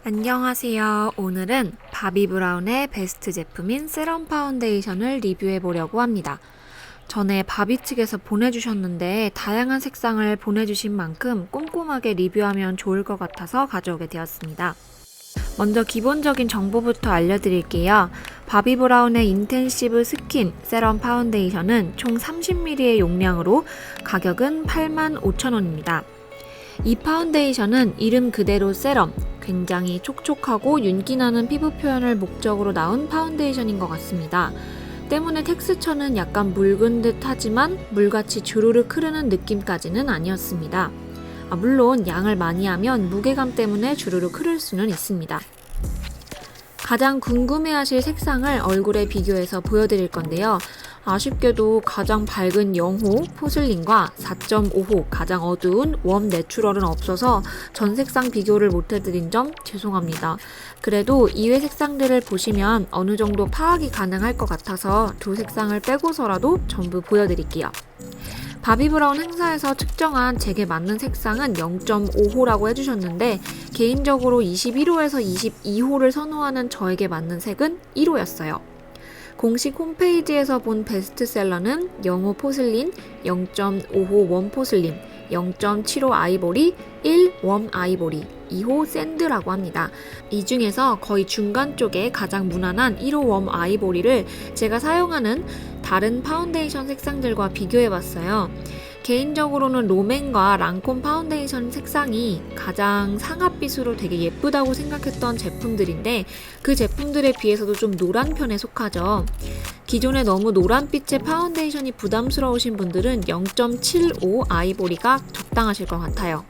안녕하세요. 오늘은 바비브라운의 베스트 제품인 세럼 파운데이션을 리뷰해 보려고 합니다. 전에 바비 측에서 보내주셨는데 다양한 색상을 보내주신 만큼 꼼꼼하게 리뷰하면 좋을 것 같아서 가져오게 되었습니다. 먼저 기본적인 정보부터 알려드릴게요. 바비브라운의 인텐시브 스킨 세럼 파운데이션은 총 30ml의 용량으로 가격은 85,000원입니다. 이 파운데이션은 이름 그대로 세럼, 굉장히 촉촉하고 윤기나는 피부 표현을 목적으로 나온 파운데이션인 것 같습니다. 때문에 텍스처는 약간 묽은 듯 하지만 물같이 주르륵 흐르는 느낌까지는 아니었습니다. 물론 양을 많이 하면 무게감 때문에 주르륵 흐를 수는 있습니다. 가장 궁금해하실 색상을 얼굴에 비교해서 보여드릴 건데요. 아쉽게도 가장 밝은 0호 포슬린과 4.5호 가장 어두운 웜 내추럴은 없어서 전 색상 비교를 못해드린 점 죄송합니다. 그래도 이외 색상들을 보시면 어느 정도 파악이 가능할 것 같아서 두 색상을 빼고서라도 전부 보여드릴게요. 바비브라운 행사에서 측정한 제게 맞는 색상은 0.5호라고 해주셨는데 개인적으로 21호에서 22호를 선호하는 저에게 맞는 색은 1호였어요. 공식 홈페이지에서 본 베스트셀러는 0호 포슬린, 0.5호 웜 포슬린, 0.75 아이보리, 1 웜 아이보리, 2호 샌드라고 합니다. 이 중에서 거의 중간 쪽에 가장 무난한 1호 웜 아이보리를 제가 사용하는 다른 파운데이션 색상들과 비교해봤어요. 개인적으로는 롬앤과 랑콤 파운데이션 색상이 가장 상아빛으로 되게 예쁘다고 생각했던 제품들인데 그 제품들에 비해서도 좀 노란 편에 속하죠. 기존에 너무 노란빛의 파운데이션이 부담스러우신 분들은 0.75 아이보리가 적당하실 것 같아요.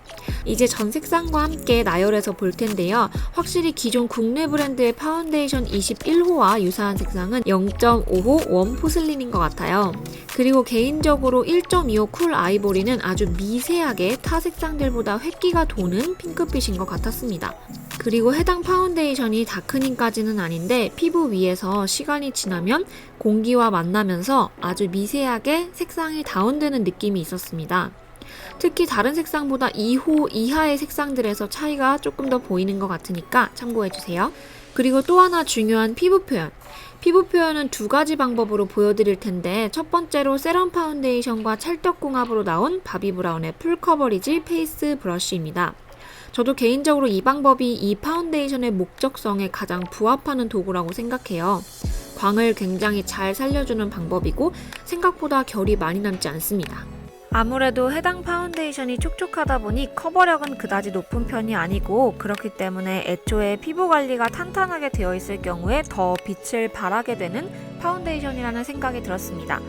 이제 전 색상과 함께 나열해서 볼 텐데요. 확실히 기존 국내 브랜드의 파운데이션 21호와 유사한 색상은 0.5호 웜 포슬린인 것 같아요. 그리고 개인적으로 1.25 쿨 아이보리는 아주 미세하게 타 색상들보다 획기가 도는 핑크빛인 것 같았습니다. 그리고 해당 파운데이션이 다크닝까지는 아닌데 피부 위에서 시간이 지나면 공기와 만나면서 아주 미세하게 색상이 다운되는 느낌이 있었습니다. 특히 다른 색상보다 2호 이하의 색상들에서 차이가 조금 더 보이는 것 같으니까 참고해주세요. 그리고 또 하나 중요한 피부 표현. 피부 표현은 두 가지 방법으로 보여드릴 텐데 첫 번째로 세럼 파운데이션과 찰떡궁합으로 나온 바비브라운의 풀 커버리지 페이스 브러쉬입니다. 저도 개인적으로 이 방법이 이 파운데이션의 목적성에 가장 부합하는 도구라고 생각해요. 광을 굉장히 잘 살려주는 방법이고 생각보다 결이 많이 남지 않습니다. 아무래도 해당 파운데이션이 촉촉하다 보니 커버력은 그다지 높은 편이 아니고 그렇기 때문에 애초에 피부 관리가 탄탄하게 되어 있을 경우에 더 빛을 발하게 되는 파운데이션이라는 생각이 들었습니다.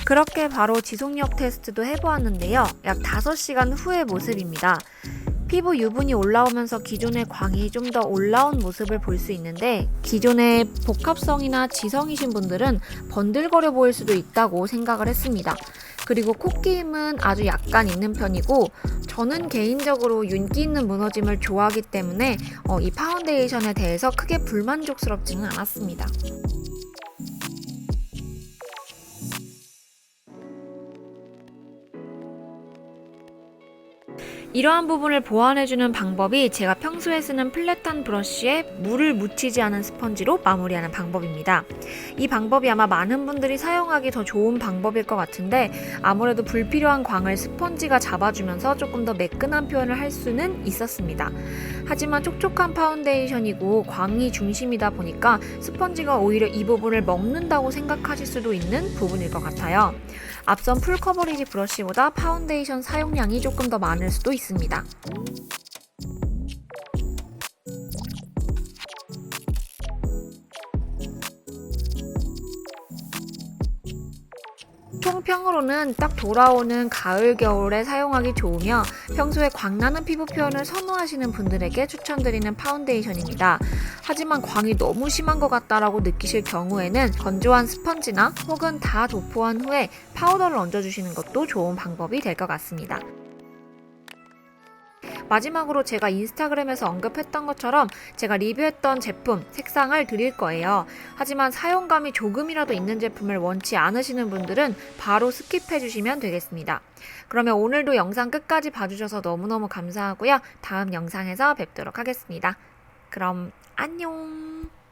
그렇게 바로 지속력 테스트도 해보았는데요. 약 5시간 후의 모습입니다. 피부 유분이 올라오면서 기존의 광이 좀 더 올라온 모습을 볼 수 있는데 기존의 복합성이나 지성이신 분들은 번들거려 보일 수도 있다고 생각을 했습니다. 그리고 콧기임은 아주 약간 있는 편이고 저는 개인적으로 윤기 있는 무너짐을 좋아하기 때문에 이 파운데이션에 대해서 크게 불만족스럽지는 않았습니다. 이러한 부분을 보완해주는 방법이 제가 평소에 쓰는 플랫한 브러쉬에 물을 묻히지 않은 스펀지로 마무리하는 방법입니다. 이 방법이 아마 많은 분들이 사용하기 더 좋은 방법일 것 같은데 아무래도 불필요한 광을 스펀지가 잡아주면서 조금 더 매끈한 표현을 할 수는 있었습니다. 하지만 촉촉한 파운데이션이고 광이 중심이다 보니까 스펀지가 오히려 이 부분을 먹는다고 생각하실 수도 있는 부분일 것 같아요. 앞선 풀 커버리지 브러쉬보다 파운데이션 사용량이 조금 더 많을 수도 있습니다. 총평으로는 딱 돌아오는 가을, 겨울에 사용하기 좋으며 평소에 광나는 피부 표현을 선호하시는 분들에게 추천드리는 파운데이션입니다. 하지만 광이 너무 심한 것 같다라고 느끼실 경우에는 건조한 스펀지나 혹은 다 도포한 후에 파우더를 얹어주시는 것도 좋은 방법이 될 것 같습니다. 마지막으로 제가 인스타그램에서 언급했던 것처럼 제가 리뷰했던 제품 색상을 드릴 거예요. 하지만 사용감이 조금이라도 있는 제품을 원치 않으시는 분들은 바로 스킵해 주시면 되겠습니다. 그러면 오늘도 영상 끝까지 봐주셔서 너무너무 감사하고요. 다음 영상에서 뵙도록 하겠습니다. 그럼 안녕.